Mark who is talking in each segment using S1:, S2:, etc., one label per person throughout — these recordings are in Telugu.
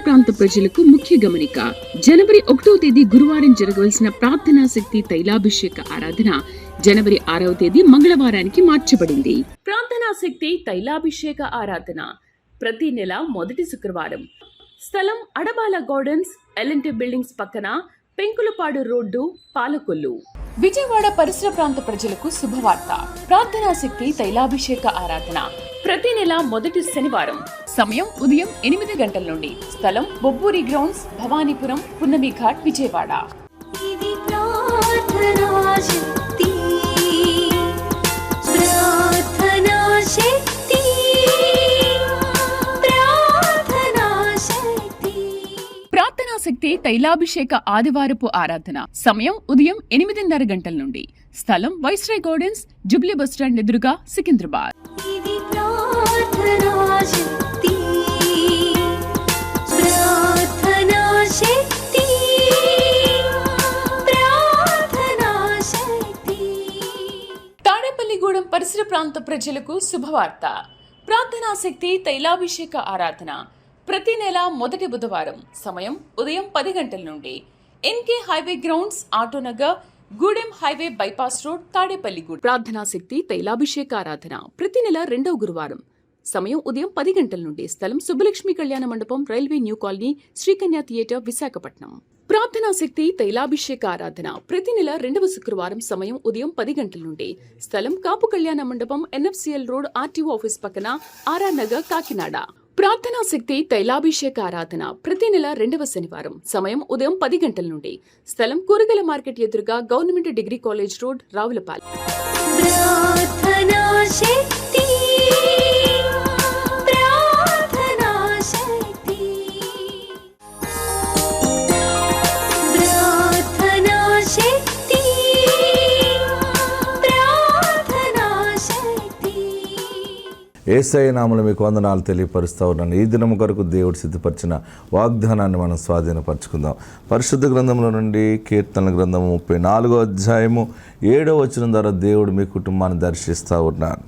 S1: ప్రాంత ప్రజలకు ముఖ్య గమనిక. జనవరి 1వ తేదీ గురువారం జరగవలసిన ప్రార్థనా శక్తి తైలాభిషేక ఆరాధన జనవరి 6వ తేదీ మంగళవారానికి మార్చబడింది. ప్రార్థనా శక్తి తైలాభిషేక ఆరాధన ప్రతి నెల మొదటి శుక్రవారం. స్థలం అడబాల గార్డెన్స్, ఎల్ఎన్టీ బిల్డింగ్స్ పక్కన, పెంకులపాడు రోడ్డు, పాలకొల్లు. విజయవాడ పరిసర ప్రాంత ప్రజలకు శుభవార్త. ప్రార్థనా శక్తి తైలాభిషేక ఆరాధన ప్రతి నెల మొదటి శనివారం. సమయం ఉదయం 8 గంటల నుండి. స్థలం బొబ్బూరి గ్రౌండ్స్, భవానీపురం, పున్నమి ఘాట్, విజయవాడ. ప్రార్థనా శక్తి తైలాభిషేక ఆదివారపు ఆరాధన సమయం ఉదయం 8:30 గంటల నుండి. స్థలం వైస్రాయ్ గార్డెన్స్, జుబ్లీ బస్టాండ్ ఎదురుగా, సికింద్రాబాద్. తాడేపల్లిగూడెం పరిసర ప్రాంత ప్రజలకు శుభవార్త. ప్రార్థనా శక్తి తైలాభిషేక ఆరాధన ప్రతి నెల మొదటి బుధవారం. సమయం ఉదయం 10 గంటల నుండి. NK highway grounds, Autonagar, Gudem highway bypass road, Tadepalligudem. ప్రార్థనా శక్తి తైలాభిషేక ఆరాధన ప్రతి నెల 2వ గురువారం. సమయం ఉదయం 10 గంటల నుండి. స్థలం సుబ్బలక్ష్మి కళ్యాణ మండపం, railway new colony, Sri Kanya theatre, Visakhapatnam. ప్రార్థనా శక్తి తైలాభిషేక ఆరాధన ప్రతి నెల 2వ శుక్రవారం. సమయం ఉదయం 10 గంటల నుండి. స్థలం కాపు కళ్యాణ మండపం, ఎన్ఎఫ్సిఎల్ రోడ్, ఆర్టీఓ ఆఫీస్ పక్కన, ఆర్ఆర్ నగర్, కాకినాడ. ప్రార్థనా శక్తి తైలాభిషేక ఆరాధన ప్రతి నెల 2వ శనివారం. సమయం ఉదయం 10 గంటల నుండి. స్థలం కూరగాయల మార్కెట్ ఎదురుగా, government degree college road, Ravulapalem.
S2: Yesayya నామములో మీకు వందనాలు తెలియపరుస్తూ ఉన్నాను. ఈ దినము కొరకు దేవుడు సిద్ధపరిచిన వాగ్దానాన్ని మనం స్వాధీనపరచుకుందాం. పరిశుద్ధ గ్రంథంలో నుండి కీర్తనల గ్రంథము 34వ అధ్యాయము 7వ వచనం ద్వారా దేవుడు మీ కుటుంబాన్ని దర్శిస్తూ ఉన్నాడు.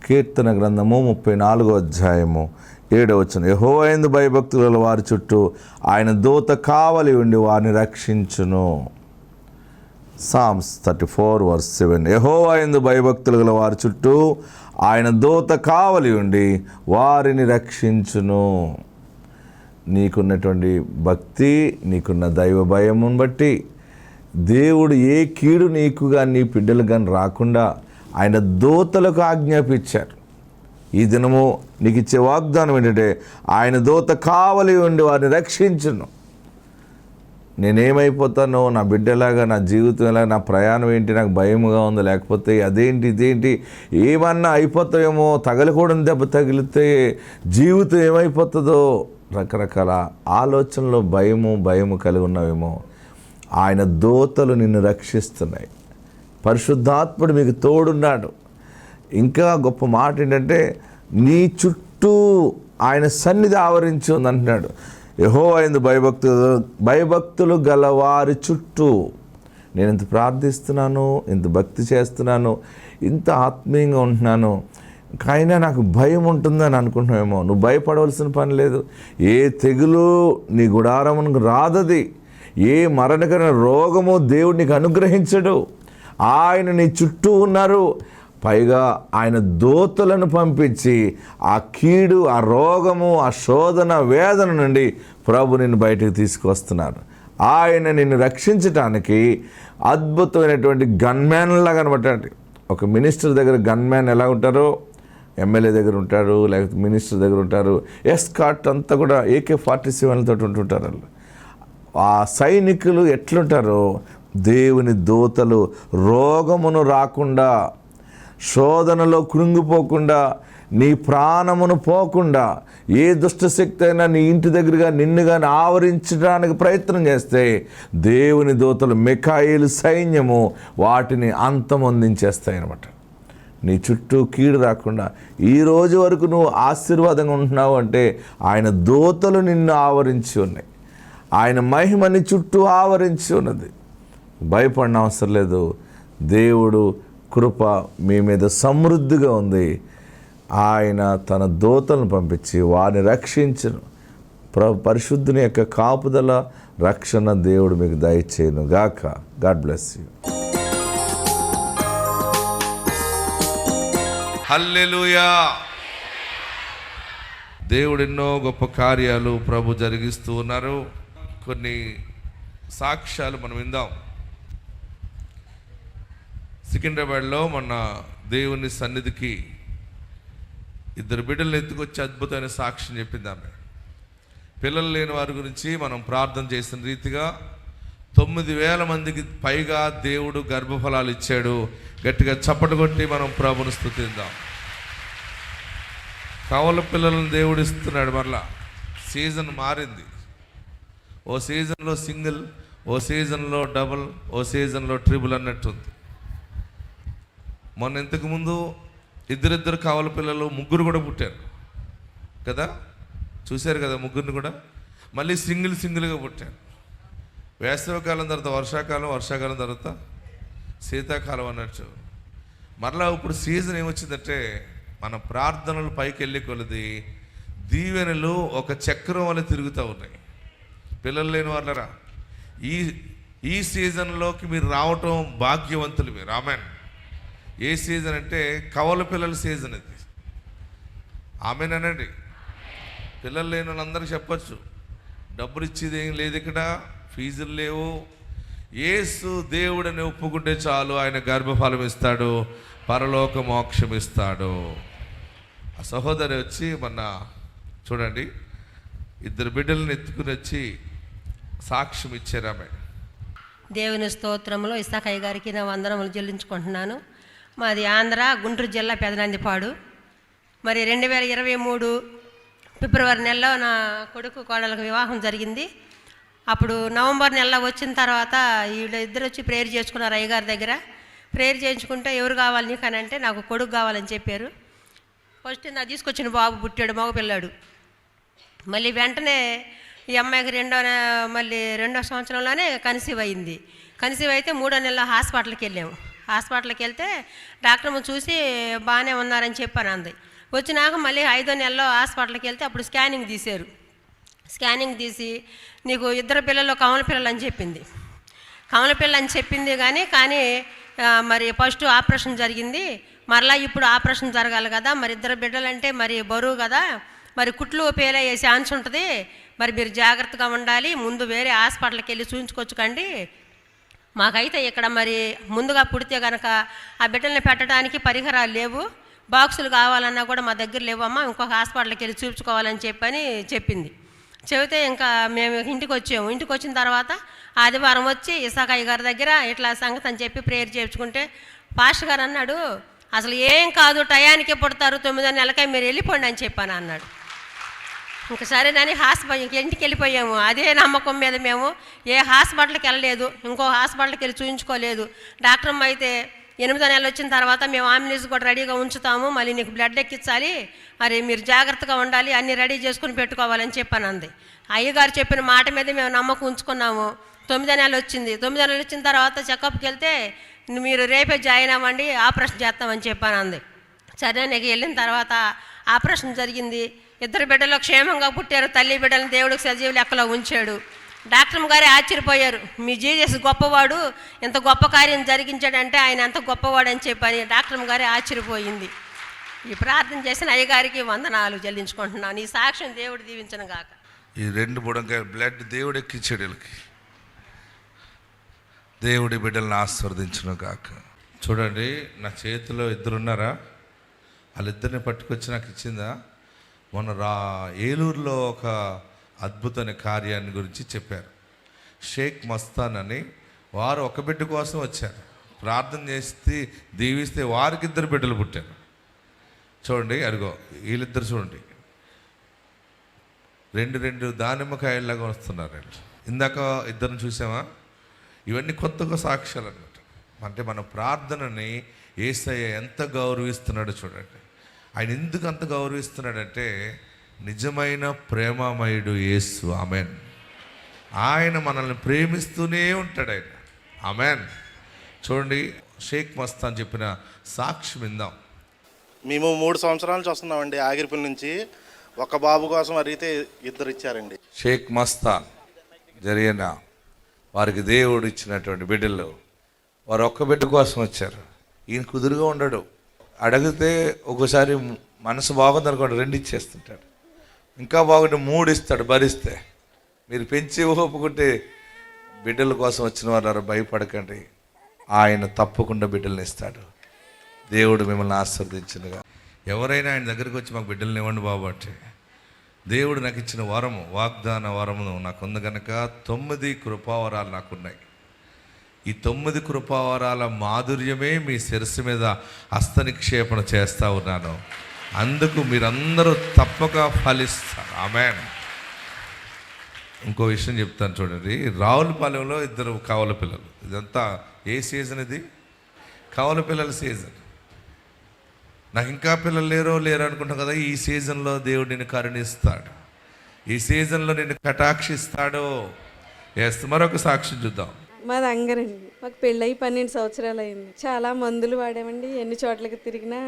S2: కీర్తన గ్రంథము 34వ అధ్యాయము 7వ వచనం. యెహోవా యందు భయభక్తుల వారి చుట్టూ ఆయన దూత కావలి ఉండి వారిని రక్షించును. Psalms 34:7. యెహోవా యందు భయభక్తులు గల వారి చుట్టూ ఆయన దూత కావలి ఉండి వారిని రక్షించును. నీకున్నటువంటి భక్తి, నీకున్న దైవ భయమును బట్టి దేవుడు ఏ కీడు నీకు కానీ నీ బిడ్డలు కానీ రాకుండా ఆయన దూతలకు ఆజ్ఞాపించారు. ఈ దినము నీకు ఇచ్చే వాగ్దానం ఏంటంటే ఆయన దూత కావలి ఉండి వారిని రక్షించును. నేనేమైపోతానో, నా బిడ్డలాగా, నా జీవితం ఎలా, నా ప్రయాణం ఏంటి, నాకు భయముగా ఉంది, లేకపోతే అదేంటి ఇదేంటి, ఏమన్నా అయిపోతాయేమో, తగలకూడని దెబ్బ తగిలితే జీవితం ఏమైపోతుందో, రకరకాల ఆలోచనలో భయము కలిగి ఉన్నావేమో. ఆయన దూతలు నిన్ను రక్షిస్తున్నాయి. పరిశుద్ధాత్ముడు మీకు తోడున్నాడు. ఇంకా గొప్ప మాట ఏంటంటే నీ చుట్టూ ఆయన సన్నిధి ఆవరించి ఉంది అంటున్నాడు. యెహోవా యందు భయభక్తులు గలవారి చుట్టూ. నేను ఇంత ప్రార్థిస్తున్నాను, ఇంత భక్తి చేస్తున్నాను, ఇంత ఆత్మీయంగా ఉంటున్నాను, అయినా నాకు భయం ఉంటుందని అనుకుంటున్నామేమో. నువ్వు భయపడవలసిన పని లేదు. ఏ తెగులు నీ గుడారమునకు రాదది. ఏ మరణకరమైన రోగము దేవుడు నీకు అనుగ్రహించడు. ఆయన నీ చుట్టూ ఉన్నారు. పైగా ఆయన దూతలను పంపించి ఆ కీడు, ఆ రోగము, ఆ శోధన, వేదన నుండి ప్రభు నిన్ను బయటకు తీసుకొస్తున్నారు. ఆయన నిన్ను రక్షించటానికి అద్భుతమైనటువంటి గన్మ్యాన్లా కనబట్టాడు. ఒక మినిస్టర్ దగ్గర గన్మ్యాన్ ఎలా ఉంటారో, ఎమ్మెల్యే దగ్గర ఉంటారు, లేకపోతే మినిస్టర్ దగ్గర ఉంటారు. ఎస్కాట్ అంతా కూడా AK-47 తోటి ఉంటుంటారు. వాళ్ళు ఆ సైనికులు ఎట్లుంటారో దేవుని దూతలు రోగమును రాకుండా, శోధనలో కృంగిపోకుండా, నీ ప్రాణమును పోకుండా, ఏ దుష్టశక్తి అయినా నీ ఇంటి దగ్గరగా నిన్ను కానీ ఆవరించడానికి ప్రయత్నం చేస్తే దేవుని దూతలు, మిఖాయేలు సైన్యము వాటిని అంతమొందించేస్తాయి అన్నమాట. నీ చుట్టూ కీడు రాకుండా ఈ రోజు వరకు నువ్వు ఆశీర్వాదంగా ఉంటున్నావు అంటే ఆయన దూతలు నిన్ను ఆవరించి ఉన్నాయి. ఆయన మహిమ నీ చుట్టూ ఆవరించి ఉన్నది. భయపడిన అవసరం లేదు. దేవుడు కృప మీ మీద సమృద్ధిగా ఉంది. ఆయన తన దూతలను పంపించి వారిని రక్షించును. పరిశుద్ధుని యొక్క కాపుదల, రక్షణ దేవుడు మీకు దయచేయను గాక. God bless you. హల్లెలూయా. దేవుడు ఎన్నో గొప్ప కార్యాలు ప్రభు జరిగిస్తూ ఉన్నారు. కొన్ని సాక్ష్యాలు మనం విందాం. సికింద్రాబాద్లో మొన్న దేవుని సన్నిధికి ఇద్దరు బిడ్డలను ఎత్తుకొచ్చి అద్భుతమైన సాక్ష్యం చెప్పింది ఆమె. పిల్లలు లేని వారి గురించి మనం ప్రార్థన చేసిన రీతిగా 9,000 మందికి పైగా దేవుడు గర్భఫలాలు ఇచ్చాడు. గట్టిగా చప్పట్లు కొట్టి మనం ప్రభుని స్తుతిద్దాం. కవల పిల్లలను దేవుడు ఇస్తున్నాడు. మరలా సీజన్ మారింది. ఓ సీజన్లో సింగిల్, ఓ సీజన్లో డబుల్, ఓ సీజన్లో ట్రిపుల్ అన్నట్టుంది. మొన్న ఇంతకుముందు ఇద్దరిద్దరు కవల పిల్లలు, 3 కూడా పుట్టారు కదా, చూశారు కదా, 3 కూడా. మళ్ళీ సింగిల్గా పుట్టారు. వేసవికాలం తర్వాత వర్షాకాలం, వర్షాకాలం తర్వాత శీతాకాలం అన్నట్టు. మరలా ఇప్పుడు సీజన్ ఏమొచ్చిందంటే, మన ప్రార్థనలు పైకి వెళ్ళే కొలది దీవెనలు ఒక చక్రం వల్ల తిరుగుతూ ఉన్నాయి. పిల్లలు లేని వాళ్ళరా, ఈ సీజన్లోకి మీరు రావటం భాగ్యవంతులు మీరు. ఆమెన్. ఏ సీజన్ అంటే కవల పిల్లల సీజన్ ఇది. ఆమెన్ అనండి. పిల్లలు లేని వాళ్ళందరికీ చెప్పచ్చు, డబ్బులు ఇచ్చేది ఏం లేదు ఇక్కడ, ఫీజులు లేవు. యేసు దేవుడని ఒప్పుకుంటే చాలు, ఆయన గర్భఫలం ఇస్తాడు, పరలోక మోక్షం ఇస్తాడు. ఆ సహోదరి వచ్చి మొన్న చూడండి, 2 బిడ్డలను ఎత్తుకుని వచ్చి సాక్ష్యం ఇచ్చారు ఆమె.
S3: దేవుని స్తోత్రంలో ఇసాకయ్య గారికి నా వందనములు చెల్లించుకుంటున్నాను. మాది ఆంధ్ర, గుంటూరు జిల్లా, పెదనందిపాడు. మరి 2023 ఫిబ్రవరి నెలలో నా కొడుకు కోడలకు వివాహం జరిగింది. అప్పుడు నవంబర్ నెలలో వచ్చిన తర్వాత వీళ్ళిద్దరు వచ్చి ప్రేయర్ చేసుకున్నారు అయ్యగారి దగ్గర. ప్రేయర్ చేయించుకుంటే ఎవరు కావాలి నీకు అని అంటే నాకు కొడుకు కావాలని చెప్పారు. ఫస్ట్ నా తీసుకొచ్చిన బాబు పుట్టాడు, మగపిల్లాడు. మళ్ళీ వెంటనే ఈ అమ్మాయికి రెండో సంవత్సరంలోనే కన్సీవ్ అయింది. కన్సీవ్ అయితే 3వ నెలలో హాస్పిటల్కి వెళ్ళాము. హాస్పిటల్కి వెళ్తే డాక్టర్ చూసి బాగానే ఉన్నారని చెప్పాను అంది. వచ్చినాక మళ్ళీ 5వ నెలలో హాస్పిటల్కి వెళ్తే అప్పుడు స్కానింగ్ తీశారు. స్కానింగ్ తీసి నీకు 2 పిల్లలు కమల పిల్లలు అని చెప్పింది. కమల పిల్ల అని చెప్పింది కానీ మరి ఫస్ట్ ఆపరేషన్ జరిగింది. మరలా ఇప్పుడు ఆపరేషన్ జరగాలి కదా, మరి 2 బిడ్డలంటే మరి బరువు కదా, మరి కుట్లు పేలయ్యే ఛాన్స్ ఉంటుంది, మరి మీరు జాగ్రత్తగా ఉండాలి, ముందు వేరే హాస్పిటల్కి వెళ్ళి చూయించుకొచ్చుకోండి. మాకైతే ఇక్కడ మరి ముందుగా పుడితే కనుక ఆ బిడ్డల్ని పెట్టడానికి పరికరాలు లేవు, బాక్సులు కావాలన్నా కూడా మా దగ్గర లేవమ్మా, ఇంకొక హాస్పిటల్కి వెళ్ళి చూపించుకోవాలని చెప్పింది. చెబితే ఇంకా మేము ఇంటికి వచ్చాము. ఇంటికి వచ్చిన తర్వాత ఆదివారం వచ్చి ఇసాకయ్య గారి దగ్గర ఇట్లా సంగతి అని చెప్పి ప్రేయర్ చేయించుకుంటే పాస్టర్ గారు అన్నాడు, అసలు ఏం కాదు, టయానికే పుడతారు, 9వ నెలకై మీరు వెళ్ళిపోండి అని చెప్పాను అన్నాడు. ఇంకా సరేనని ఇంటికి వెళ్ళిపోయాము. అదే నమ్మకం మీద మేము ఏ హాస్పిటల్కి వెళ్ళలేదు, ఇంకో హాస్పిటల్కి వెళ్ళి చూయించుకోలేదు. డాక్టర్ అమ్మ అయితే 8వ నెల వచ్చిన తర్వాత మేము ఆంబులెన్స్ కూడా రెడీగా ఉంచుతాము, మళ్ళీ నీకు బ్లడ్ ఎక్కించాలి, మరి మీరు జాగ్రత్తగా ఉండాలి, అన్నీ రెడీ చేసుకుని పెట్టుకోవాలని చెప్పాను అంది. అయ్యగారు చెప్పిన మాట మీద మేము నమ్మకం ఉంచుకున్నాము. 9వ నెల వచ్చింది. 9వ నెల వచ్చిన తర్వాత చెకప్కి వెళ్తే మీరు రేపే జాయిన్ అవ్వండి, ఆపరేషన్ చేస్తామని చెప్పాను అంది. సరే నీకు వెళ్ళిన తర్వాత ఆపరేషన్ జరిగింది. 2 బిడ్డలు క్షేమంగా పుట్టారు. తల్లి బిడ్డలను దేవుడికి సజీవ లెక్కలో ఉంచాడు. డాక్టర్ గారే ఆశ్చర్యపోయారు, మీ జీసస్ గొప్పవాడు, ఎంత గొప్ప కార్యం జరిగించాడంటే ఆయన ఎంత గొప్పవాడు అని చెప్పని డాక్టర్ గారే ఆశ్చర్యపోయింది. ఈ ప్రార్థన చేసిన అయ్యగారికి వందనాలు చెల్లించుకుంటున్నాను. ఈ సాక్ష్యం దేవుడు దీవించను గాక.
S2: ఈ 2 బుడంకాయ బ్లడ్ దేవుడు ఎక్కించాడు వీళ్ళకి. దేవుడి బిడ్డలను ఆశీర్వదించును గాక. చూడండి, నా చేతిలో 2 ఉన్నారా, వాళ్ళిద్దరిని పట్టుకొచ్చి నాకు ఇచ్చిందా. మొన్న ఏలూరులో ఒక అద్భుతమైన కార్యాన్ని గురించి చెప్పారు. షేక్ మస్తాన్ అని వారు ఒక బిడ్డ కోసం వచ్చారు. ప్రార్థన చేసి దీవిస్తే వారికి 2 బిడ్డలు పుట్టారు. చూడండి, అదిగో వీళ్ళిద్దరు చూడండి, 2 దానిమ్మకాయలాగా వస్తున్నారు. ఇందాక 2 చూసామా. ఇవన్నీ కొత్తగా సాక్ష్యాలు అన్నమాట. అంటే మన ప్రార్థనని యేసయ్య ఎంత గౌరవిస్తున్నాడో చూడండి. ఆయన ఎందుకు అంత గౌరవిస్తున్నాడంటే నిజమైన ప్రేమమయుడు యేసు. ఆమెన్. ఆయన మనల్ని ప్రేమిస్తూనే ఉంటాడు ఆయన. ఆమెన్. చూడండి, షేక్ మస్తాన్ చెప్పిన సాక్ష్యం విందాం.
S4: మేము 3 సంవత్సరాల నుంచి వస్తున్నామండి. ఆగిరిపల్లి నుంచి. ఒక బాబు కోసం అడిగితే 2 ఇచ్చారండి.
S2: షేక్ మస్తాన్ జరిగిన వారికి దేవుడు ఇచ్చినటువంటి బిడ్డలు, వారు ఒక్క బిడ్డ కోసం వచ్చారు. ఈయన కుదురుగా ఉండడు, అడిగితే ఒకసారి మనసు బాగుందనుకోండి 2 ఇచ్చేస్తుంటాడు, ఇంకా బాగుంటే 3 ఇస్తాడు భరిస్తే. మీరు పెంచి ఒప్పుకుంటే బిడ్డల కోసం వచ్చిన వారు భయపడకండి, ఆయన తప్పకుండా బిడ్డలను ఇస్తాడు. దేవుడు మిమ్మల్ని ఆశీర్వదించునుగా. ఎవరైనా ఆయన దగ్గరికి వచ్చి మాకు బిడ్డలను ఇవ్వండి బాబు అంటే, దేవుడు నాకు ఇచ్చిన వరము, వాగ్దాన వరము నాకుంది కనుక 9 కృపావరాలు నాకున్నాయి. ఈ 9 కృపావరాల మాధుర్యమే మీ శిరస్సు మీద హస్తనిక్షేపణ చేస్తూ ఉన్నాను. అందుకు మీరందరూ తప్పక ఫలిస్తారు. ఆమేన్. ఇంకో విషయం చెప్తాను చూడండి. రావులపాలెంలో 2 కవల పిల్లలు. ఇదంతా ఏ సీజన్? ఇది కవల పిల్లల సీజన్. నాకు ఇంకా పిల్లలు లేరు అనుకుంటాం కదా. ఈ సీజన్లో దేవుడు నిన్ను కరుణిస్తాడు, ఈ సీజన్లో నిన్ను కటాక్షిస్తాడు. మరొక సాక్ష్యం చూద్దాం.
S4: మాది అంగరండి. మాకు పెళ్ళయి 12 సంవత్సరాలు అయింది. చాలా మందులు వాడామండి, ఎన్ని చోట్లకి తిరిగినా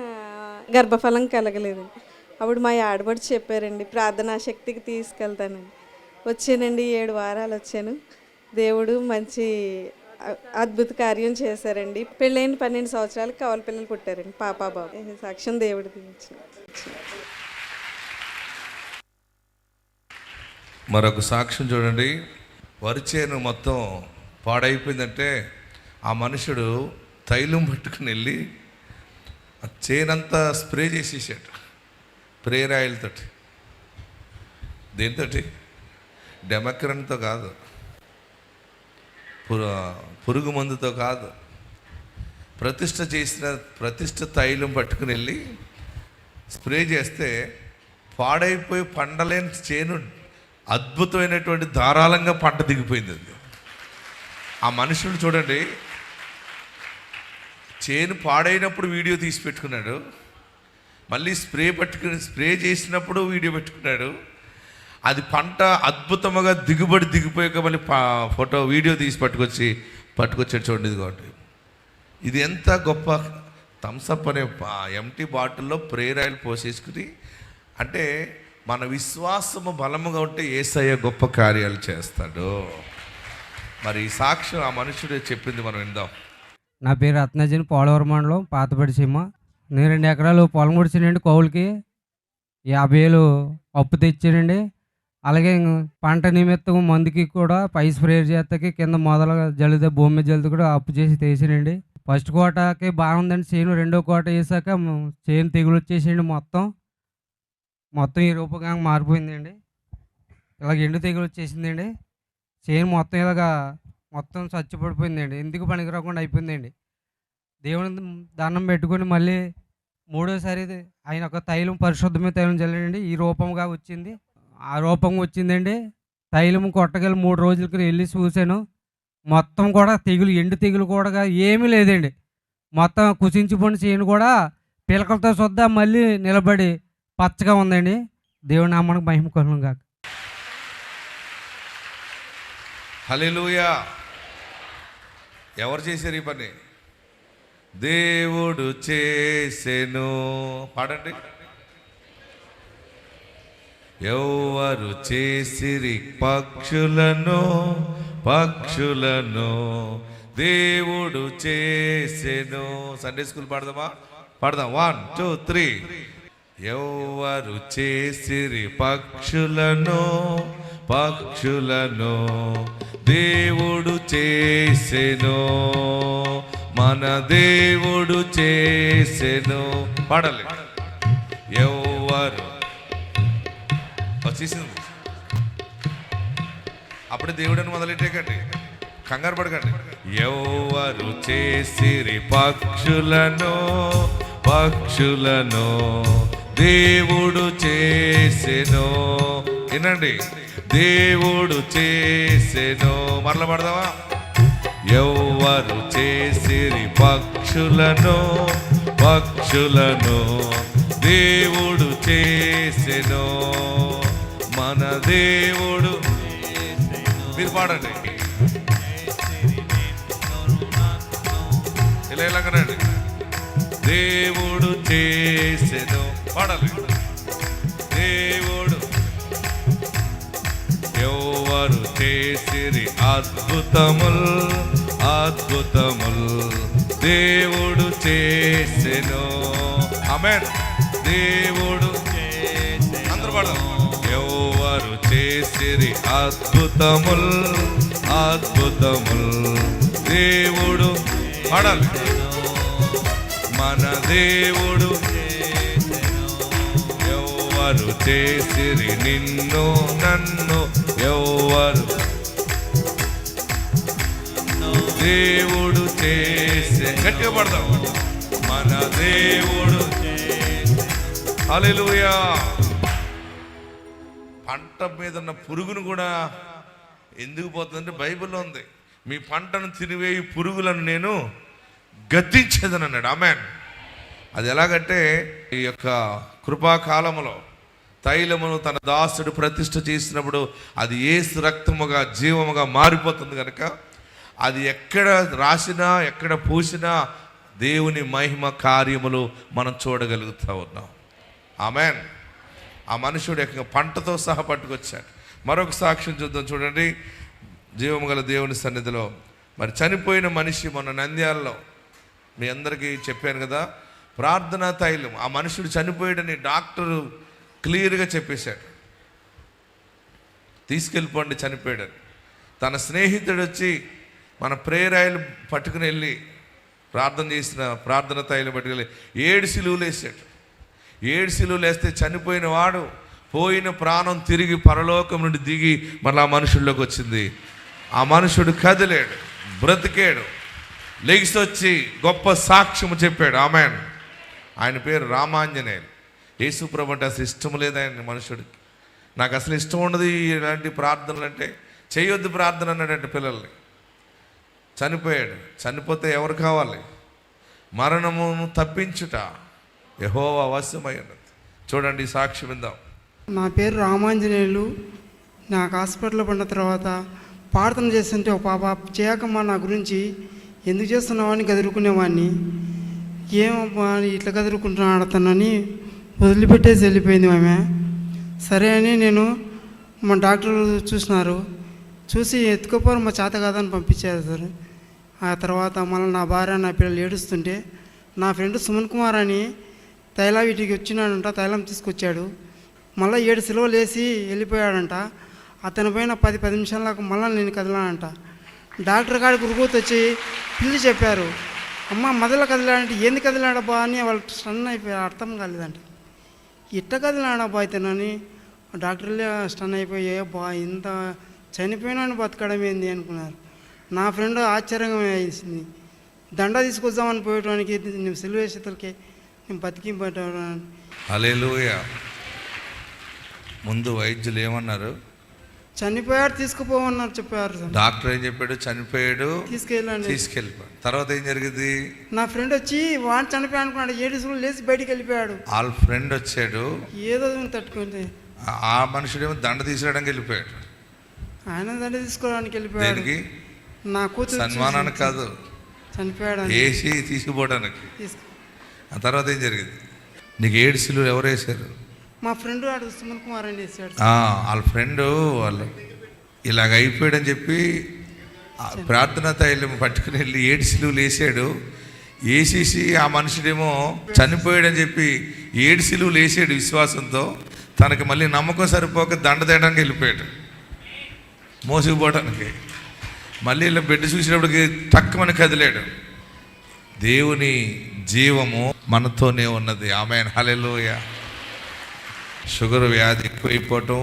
S4: గర్భఫలం కలగలేదు. అప్పుడు మా ఆడబడి చెప్పారండి, ప్రార్థనా శక్తికి తీసుకెళ్తానండి. వచ్చానండి, 7 వారాలు వచ్చాను. దేవుడు మంచి అద్భుత కార్యం చేశారండి. పెళ్ళైన 12 సంవత్సరాలకు కవల పిల్లలు పుట్టారండి, పాప బాబు. సాక్ష్యం దేవుడిది.
S2: మరొక సాక్ష్యం చూడండి. వరి చేను మొత్తం పాడైపోయిందంటే ఆ మనుషుడు తైలం పట్టుకుని వెళ్ళి ఆ చేనంతా స్ప్రే చేసేసాడు, ప్రేయర్ ఆయిల్తోటి. దేనితోటి? డెమక్రన్తో కాదు, పురుగు మందుతో కాదు, ప్రతిష్ఠ తైలం పట్టుకుని వెళ్ళి స్ప్రే చేస్తే పాడైపోయి పండలేని చేను అద్భుతమైనటువంటి ధారాళంగా పంట దిగిపోయింది. అది ఆ మనుషులు చూడండి, చేను పాడైనప్పుడు వీడియో తీసి పెట్టుకున్నాడు, మళ్ళీ స్ప్రే చేసినప్పుడు వీడియో పెట్టుకున్నాడు. అది పంట అద్భుతముగా దిగిపోయాక మళ్ళీ వీడియో తీసి పట్టుకొచ్చాడు. చూడండి, ఇదిగోండి. ఇది ఎంత గొప్ప! థమ్సప్ అనే ఎంటీ బాటిల్లో ప్రేయర్ ఆయిల్ పోసేసుకుని, అంటే మన విశ్వాసము బలముగా ఉంటే యేసయ్య గొప్ప కార్యాలు చేస్తాడు. మరి ఈ సాక్ష్యం ఆ మనుషుడే చెప్పింది, మనం విందాం.
S5: నా పేరు రత్నజన్, పోలవరం మండలం, పాతపడి సీమ. నేను 2 ఎకరాలు పొలం ముడిచానండి. కౌలుకి 50,000 అప్పు తెచ్చానండి. అలాగే పంట నిమిత్తం మందుకి కూడా పై స్ప్రే చేస్తాకి కింద మొదలుగా జల్లితే భూమి మీద జల్లితే కూడా అప్పు చేసి తీసానండి. ఫస్ట్ కోటకి బాగుందండి చేను. 2వ కోట వేసాక చేను తెగులు వచ్చేసిండి. మొత్తం ఈ రూపంగా మారిపోయిందండి. ఇలాగ ఎండు తెగులు వచ్చేసిందండి. చేను మొత్తం ఇలాగా మొత్తం చచ్చిపడిపోయిందండి. ఎందుకు పనికి రాకుండా అయిపోయిందండి. దేవుని దండం పెట్టుకొని మళ్ళీ 3వసారి ఆయన ఒక తైలం, పరిశుద్ధమైన తైలం చల్లండి. ఈ రూపంగా వచ్చింది. ఆ రూపం వచ్చిందండి. తైలం కొట్టగలి 3 రోజులకి వెళ్ళి చూశాను. మొత్తం కూడా తెగులు, ఎండు తెగులు కూడా ఏమీ లేదండి. మొత్తం కుసించిపోయిన చేను కూడా పిలకలతో చూద్దా మళ్ళీ నిలబడి పచ్చగా ఉందండి. దేవుని నామానికి మహిమ కలుగును గాక.
S2: హల్లెలూయా. ఎవరు చేశారు ఈ పని? దేవుడు చేసెను. పాడండి. ఎవరు చేసిరి పక్షులను దేవుడు చేసెను. సండే స్కూల్ పాడదామా? పాడదాం. 1 2 3. ఎవరు చేసిరి పక్షులను దేవుడు చేసెను, మన దేవుడు చేసెను. పాడాలి. ఎవరు వచ్చేసింది. అప్పుడే దేవుడని మొదలెట్టేకండి, కంగారు పడకండి. ఎవరు చేసిరి పక్షులను దేవుడు చేసెను. వినండి, దేవుడు చేసెను. మరల పడదామా? ఎవరు చేసిరి పక్షులను దేవుడు చేసెను, మన దేవుడు. మీరు పాడండి. ఇలాగనండి. దేవుడు చేసెను. పాడాలి. దేవుడు ఎవరు చేసిరి అద్భుతముల్ అద్భుతముల్ దేవుడు చేసెను. ఆమేన్. దేవుడు అందరూ పాడదాం. ఎవరు చేసిరి అద్భుతముల్ అద్భుతముల్ దేవుడు పాడాలి. మన దేవుడు ఎవరు చేసిరి నిన్ను నన్ను ఎవరు దేవుడు చేసే. గట్టిగా పడదాం. మన దేవుడు. హల్లెలూయా. పంట మీద ఉన్న పురుగును కూడా ఎందుకు పోతుందంటే బైబిల్లో ఉంది, మీ పంటను తినివేయి పురుగులను నేను గద్దించేదని అన్నాడు. ఆమేన్. అది ఎలాగంటే ఈ యొక్క కృపాకాలములో తైలమును తన దాసుడు ప్రతిష్ఠ చేసినప్పుడు అది యేసు రక్తముగా జీవముగా మారిపోతుంది కనుక అది ఎక్కడ రాసినా ఎక్కడ పూసినా దేవుని మహిమ కార్యములు మనం చూడగలుగుతూ ఉన్నాం. ఆమేన్. ఆ మనుషుడు యొక్క పంటతో సహా పట్టుకొచ్చాడు. మరొక సాక్ష్యం చూద్దాం. చూడండి, జీవము గల దేవుని సన్నిధిలో మరి చనిపోయిన మనిషి మొన్న నంద్యాలలో మీ అందరికీ చెప్పాను కదా, ప్రార్థనా తైలం. ఆ మనుషుడు చనిపోయాడని డాక్టరు క్లియర్గా చెప్పేశాడు, తీసుకెళ్ళిపోండి చనిపోయాడని. తన స్నేహితుడు వచ్చి మన ప్రేయర్ ఆయిల్ పట్టుకుని వెళ్ళి ప్రార్థన చేసిన ప్రార్థన తైలం పట్టుకెళ్ళి 7 సిలువలు వేసాడు. 7 సిలువలు వేస్తే చనిపోయిన వాడు పోయిన ప్రాణం తిరిగి పరలోకం నుండి దిగి మళ్ళీ ఆ మనుషుల్లోకి వచ్చింది. ఆ మనుషుడు కదిలాడు, బ్రతికాడు, లెగిసి వచ్చి గొప్ప సాక్ష్యము చెప్పాడు. ఆమేన్. ఆయన పేరు రామాంజనేయులు. యేసుప్రభు అంటే అసలు ఇష్టం లేదు ఆయన మనుషుడికి. నాకు అసలు ఇష్టం ఉండదు ఇలాంటి ప్రార్థనలు అంటే, చేయొద్దు ప్రార్థన అన్నాడంటే పిల్లల్ని. చనిపోయాడు. చనిపోతే ఎవరు కావాలి? మరణమును తప్పించుట యెహోవా వశమై ఉన్నది. చూడండి సాక్ష్యం విందాం.
S6: నా పేరు రామాంజనేయులు. నాకు హాస్పిటల్లో పడిన తర్వాత ప్రార్థన చేస్తుంటే ఒక పాప చేయకమ్మా నా గురించి ఎందుకు చేస్తున్నావు అని గదురుకునేవాడిని. ఏమమ్మా ఇట్లా గదురుకుంటున్నా ఆడతానని వదిలిపెట్టేసి వెళ్ళిపోయింది ఆమె. సరే అని నేను మా డాక్టర్ చూసినారు, చూసి ఎత్తుకోపోరు మా చేత కాదని పంపించారు సార్. ఆ తర్వాత మళ్ళీ నా భార్య నా పిల్లలు ఏడుస్తుంటే నా ఫ్రెండ్ సుమన్ కుమార్ అని వీటికి వచ్చినాడంట, తైలం తీసుకొచ్చాడు. మళ్ళీ 7 సిలువలు వేసి వెళ్ళిపోయాడంట. అతని పైన 10 నిమిషాలకు మళ్ళీ నేను కదిలానంట. డాక్టర్ గారికి ఉరుకుతూ వచ్చి పిల్లి చెప్పారు, అమ్మ మొదలు కదిలాడంటే ఏంది కదిలాడబ్బా అని వాళ్ళు స్టన్ అయిపోయారు, అర్థం కాలేదంట. ఇట్ట కదిలాడబ్బా అయితేనని డాక్టర్లే స్టన్ అయిపోయి బా ఇంత చనిపోయినా బతకడం ఏంది అనుకున్నారు. నా ఫ్రెండ్ ఆశ్చర్యంగా వేసింది. దండ తీసుకొద్దామని పోయటానికి నేను సిలువ వేసేతలకి నేను బతికి పోయటం.
S2: హల్లెలూయా. ముందు వైద్యులు ఏమన్నారు?
S6: చనిపోయాడు తీసుకుపోమన్నారు చెప్పారు సార్.
S2: డాక్టర్ ఏం చెప్పాడు? చనిపోయాడు తీసుకెళ్ళిపోయాడు. తర్వాత ఏం జరిగింది?
S6: నా ఫ్రెండ్ వచ్చి వాడు చనిపోయాడు అనుకున్నాడు. 7 సిలువలు లేచి బయటికి వెళ్ళిపోయాడు.
S2: వాళ్ళ ఫ్రెండ్ వచ్చాడు,
S6: ఏదో తట్టుకుంటే
S2: ఆ మనుషుడేమో దండ తీసుకురావడానికి వెళ్ళిపోయాడు.
S6: ఆయన దండ తీసుకోవడానికి వెళ్ళిపోయాడు. నా కూతురు
S2: సన్మానానికి కాదు,
S6: చనిపోయాడు
S2: వేసి తీసుకుపోవడానికి. ఆ తర్వాత ఏం జరిగింది? నీకు 7 సిలువలు ఎవరు వేశారు?
S6: మా ఫ్రెండ్ వాడు సుమన్ కుమార్ అని వేసాడు.
S2: వాళ్ళ ఫ్రెండ్ వాళ్ళు ఇలాగ అయిపోయాడని చెప్పి ప్రార్థనా తైలం పట్టుకుని వెళ్ళి 7 సిలువలు వేసాడు. వేసేసి ఆ మనుషుడేమో చనిపోయాడని చెప్పి 7 సిలువలు వేసాడు విశ్వాసంతో. తనకి మళ్ళీ నమ్మకం సరిపోక దండ తేయడానికి వెళ్ళిపోయాడు, మోసుకుపోవడానికి. మళ్ళీ ఇలా బిడ్డ చూసినప్పటికి తక్కువని కదిలాడు. దేవుని జీవము మనతోనే ఉన్నది. ఆమేన్. హల్లెలూయా. షుగర్ వ్యాధి ఎక్కువైపోవటం,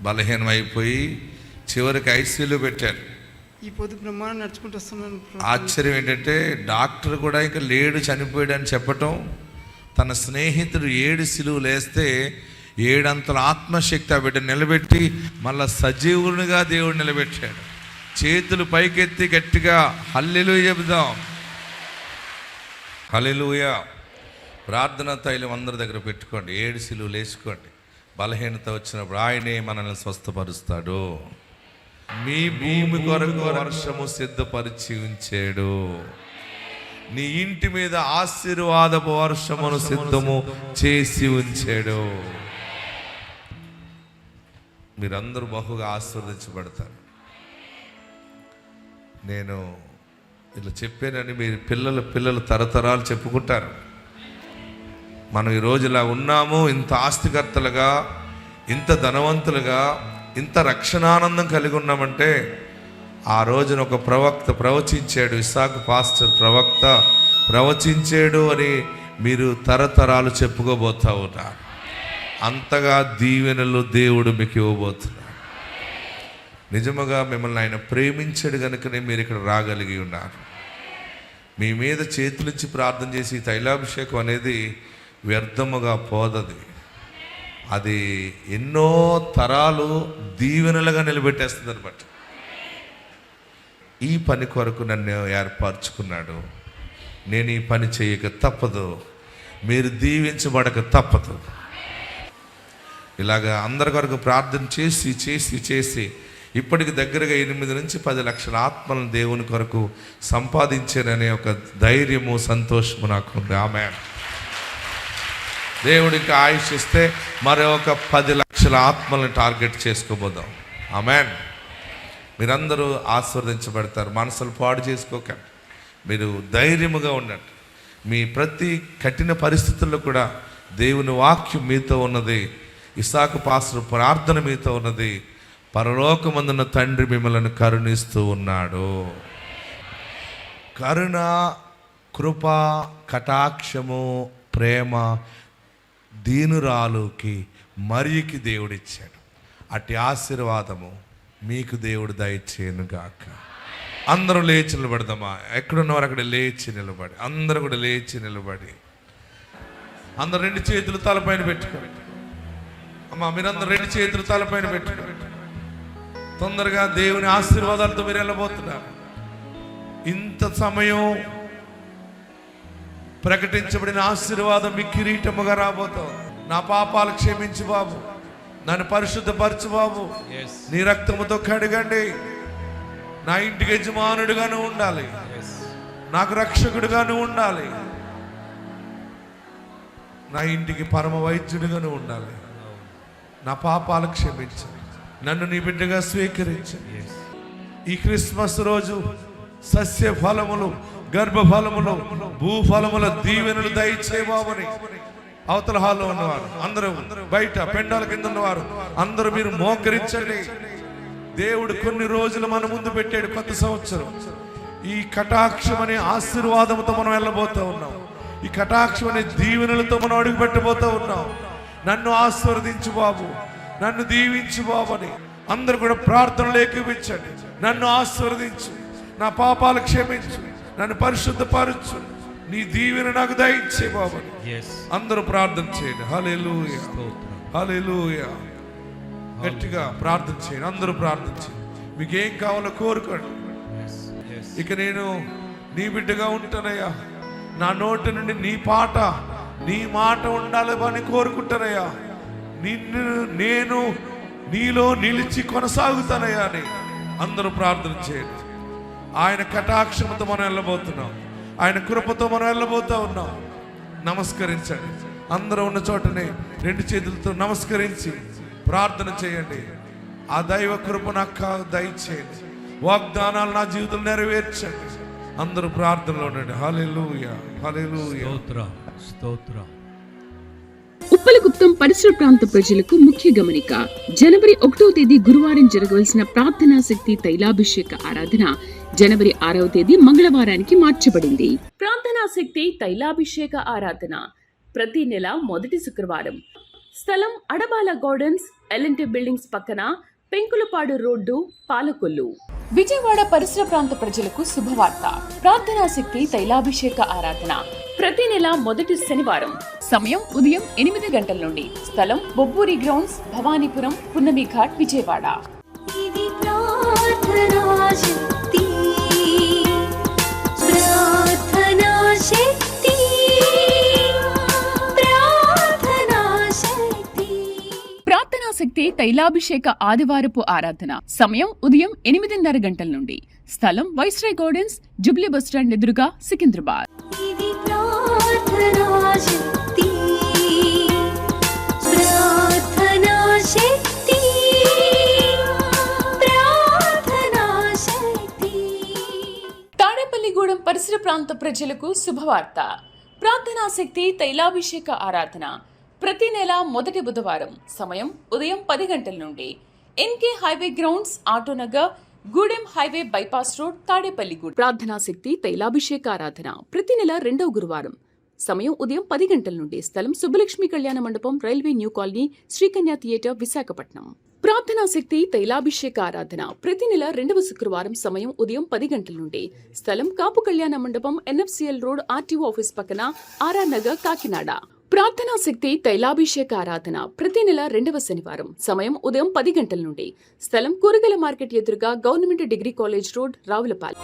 S2: బలహీనం అయిపోయి చివరికి ఐసీయూలో పెట్టారు.
S6: ఈ పొద్దు బ్రహ్మాండం నడుచుకుంటూ వస్తున్నాను.
S2: ఆశ్చర్యం ఏంటంటే డాక్టర్ కూడా ఇంకా లేడు, చనిపోయాడు అని చెప్పటం. తన స్నేహితుడు 7 సిలువలు వేస్తే 7 అంతల ఆత్మశక్తి ఆ బిడ్డ నిలబెట్టి మళ్ళా సజీవునిగా దేవుడు నిలబెట్టాడు. చేతులు పైకెత్తి గట్టిగా హల్లెలూయా చెబుదాం. హల్లెలూయా. ప్రార్థన తైలం అందరి దగ్గర పెట్టుకోండి, 7 సిలువలు వేసుకోండి. బలహీనత వచ్చినప్పుడు ఆయనే మనల్ని స్వస్థపరుస్తాడు. మీ భూమి కొరకు వర్షము సిద్ధపరిచి ఉంచాడు. నీ ఇంటి మీద ఆశీర్వాదపు వర్షమును సిద్ధము చేసి ఉంచాడు. మీరందరూ బహుగా ఆశీర్వదించబడతారు. నేను ఇలా చెప్పానని మీరు పిల్లలు తరతరాలు చెప్పుకుంటారు. మనం ఈరోజు ఇలా ఉన్నాము, ఇంత ఆస్తికర్తలుగా, ఇంత ధనవంతులుగా, ఇంత రక్షణానందం కలిగి ఉన్నామంటే ఆ రోజున ఒక ప్రవక్త ప్రవచించాడు, ఇస్సాకు పాస్టర్ ప్రవక్త ప్రవచించాడు అని మీరు తరతరాలు చెప్పుకోబోతా ఉన్నారు. అంతగా దీవెనలు దేవుడు మీకు ఇవ్వబోతున్నాడు. నిజముగా మిమ్మల్ని ఆయన ప్రేమించాడు కనుకనే మీరు ఇక్కడ రాగలిగి ఉన్నారు. మీ మీద చేతులిచ్చి ప్రార్థన చేసి తైలాభిషేకం అనేది వ్యర్థముగా పోదది. అది ఎన్నో తరాలు దీవెనలుగా నిలబెట్టేస్తుంది అనమాట. ఈ పని కొరకు నన్ను ఏర్పరచుకున్నాడు. నేను ఈ పని చేయక తప్పదు, మీరు దీవించబడక తప్పదు. ఇలాగా అందరి కొరకు ప్రార్థన చేసి చేసి చేసి ఇప్పటికి దగ్గరగా 8 నుంచి 10 లక్షల ఆత్మలను దేవుని కొరకు సంపాదించాననే ఒక ధైర్యము, సంతోషము నాకు ఉంది. ఆమేన్. దేవుడికి ఆయుష్ ఇస్తే మరొక 10 లక్షల ఆత్మలను టార్గెట్ చేసుకోబోదాం. ఆమేన్. మీరందరూ ఆశీర్వదించబడతారు. మనసులు పాడు చేసుకోకండి, మీరు ధైర్యముగా ఉండండి. మీ ప్రతి కఠిన పరిస్థితుల్లో కూడా దేవుని వాక్యం మీతో ఉన్నది, ఇస్సాకు పాస్టర్ ప్రార్థన మీతో ఉన్నది. పరలోకమందున్న తండ్రి మిమ్మల్ని కరుణిస్తూ ఉన్నాడు. కరుణ, కృప, కటాక్షము, ప్రేమ దీనురాలుకి మరియుకి దేవుడిచ్చాడు. అట్టి ఆశీర్వాదము మీకు దేవుడు దయచేయను గాక. అందరూ లేచి నిలబడదామా? ఎక్కడున్నవారు అక్కడ లేచి నిలబడి, అందరూ కూడా లేచి నిలబడి, అందరు 2 చేతులు తలపైన పెట్టుకోండి. అమ్మా, మీరందరూ 2 చేతులు తలపైన పెట్టుకోండి. తొందరగా దేవుని ఆశీర్వాదాలతో మీరు వెళ్ళబోతున్నారు. ఇంత సమయం ప్రకటించబడిన ఆశీర్వాదం మీ కిరీటముగా రాబోతాం. నా పాపాలు క్షమించు బాబు, నన్ను పరిశుద్ధపరచు బాబు, నీ రక్తముతో కడగండి. నా ఇంటికి యజమానుడిగాను ఉండాలి, నాకు రక్షకుడిగాను ఉండాలి, నా ఇంటికి పరమ వైద్యుడిగాను ఉండాలి. నా పాపాలు క్షమించు, నన్ను నీ బిడ్డగా స్వీకరించు. ఈ క్రిస్మస్ రోజు సస్య ఫలములు, గర్భఫలములు, భూఫలముల దీవెనలు దయచేయబాబని అవతల హాల్లో ఉన్నవారు అందరూ, బయట పెండాల కింద ఉన్నవారు అందరూ మీరు మోకరించండి. దేవుడు కొన్ని రోజులు మన ముందు పెట్టాడు, కొత్త సంవత్సరం. ఈ కటాక్షం అనే ఆశీర్వాదంతో మనం వెళ్ళబోతూ ఉన్నాం. ఈ కటాక్షం అనే దీవెనలతో మనం అడుగు పెట్టబోతూ ఉన్నాం. నన్ను ఆశీర్వదించు బాబు, నన్ను దీవించు బాబు అని అందరూ కూడా ప్రార్థనలు ఏకీపించండి. నన్ను ఆశీర్వదించు, నా పాపాలు క్షమించు, నన్ను పరిశుద్ధపరచు, నీ దీవెన నాకు దయచే బాబు. అందరూ ప్రార్థన చేయండి. హల్లెలూయా, హల్లెలూయా. గట్టిగా ప్రార్థన చేయండి, అందరూ ప్రార్థన చేయండి. మీకు ఏం కావాలో కోరుకోండి. ఇక నేను నీ బిడ్డగా ఉంటానయ్యా, నా నోటి నుండి నీ పాట, నీ మాట ఉండాలి అని కోరుకుంటానయ్యా. నేను నీలో నిలిచి కొనసాగుతానయ్యా అని అందరూ ప్రార్థన చేయండి. ఆయన కటాక్షంతో మనం వెళ్ళబోతున్నాం, ఆయన కృపతో మనం వెళ్ళబోతా ఉన్నాం. నమస్కరించండి, అందరూ ఉన్న చోటనే 2 చేతులతో నమస్కరించి ప్రార్థన చేయండి. ఆ దైవ కృప నాకు దయచేయండి, వాగ్దానాలు నా జీవితం నెరవేర్చండి. అందరూ ప్రార్థనలో ఉండండి. హల్లెలూయా, హల్లెలూయా.
S5: స్తోత్రం.
S1: ఉప్పలగుప్తం పరిసర ప్రాంత ప్రజలకు ముఖ్య గమనిక. జనవరి 1వ తేదీ గురువారం జరగవలసిన ప్రార్థనా శక్తి తైలాభిషేక ఆరాధన జనవరి 6వ తేదీ మంగళవారానికి మార్చబడింది. ప్రార్థనా శక్తి తైలాభిషేక ఆరాధన ప్రతి నెల మొదటి శుక్రవారం. స్థలం అడబాల గార్డెన్స్, ఎల్ఎన్టీ బిల్డింగ్స్ పక్కన, పెంకులపాడు రోడ్డు, పాలకొల్లు. విజయవాడ పరిసర ప్రాంత ప్రజలకు శుభవార్త. ప్రార్థనా శక్తి తైలాభిషేక ఆరాధన ప్రతి నెల మొదటి శనివారం. సమయం ఉదయం 8 గంటల నుండి. స్థలం బొబ్బూరి గ్రౌండ్స్, భవానీపురం, పున్నమి ఘాట్, విజయవాడ. ప్రార్థనా శక్తి తైలాభిషేక ఆదివారపు ఆరాధన సమయం ఉదయం 8:30 గంటల నుండి. స్థలం వైస్రాయ్ గార్డెన్స్, జుబ్లీ బస్టాండ్ ఎదురుగా, సికింద్రాబాద్. ప్రార్థనా శక్తి పరిసర ప్రాంత ప్రజలకు శుభవార్త. ప్రార్థనా శక్తి తైలాభిషేక ఆరాధన ప్రతి నెల మొదటి బుధవారం. సమయం ఉదయం 10 గంటల నుండి. NK highway grounds, Autonagar, Gudem highway bypass road, Tadepalligudem. ప్రార్థనా శక్తి తైలాభిషేక ఆరాధన ప్రతి నెల 2వ గురువారం. సమయం ఉదయం 10 గంటల నుండి. స్థలం సుబ్బలక్ష్మి కళ్యాణ మండపం, railway new colony, Srikanya theatre, Visakhapatnam. ప్రార్థనా శక్తి తైలాభిషేక ఆరాధన ప్రతి నెల 2వ శుక్రవారం. సమయం ఉదయం 10 గంటల నుండి. స్థలం కాపు కళ్యాణ మండపం, NFCL రోడ్, RTO ఆఫీస్ పక్కన, RR నగర్, కాకినాడ. ప్రార్థనా శక్తి తైలాభిషేక ఆరాధన ప్రతి నెల 2వ శనివారం. సమయం ఉదయం 10 గంటల నుండి. స్థలం కూరగాయల మార్కెట్ ఎదురుగా, government degree college road, Ravulapalem.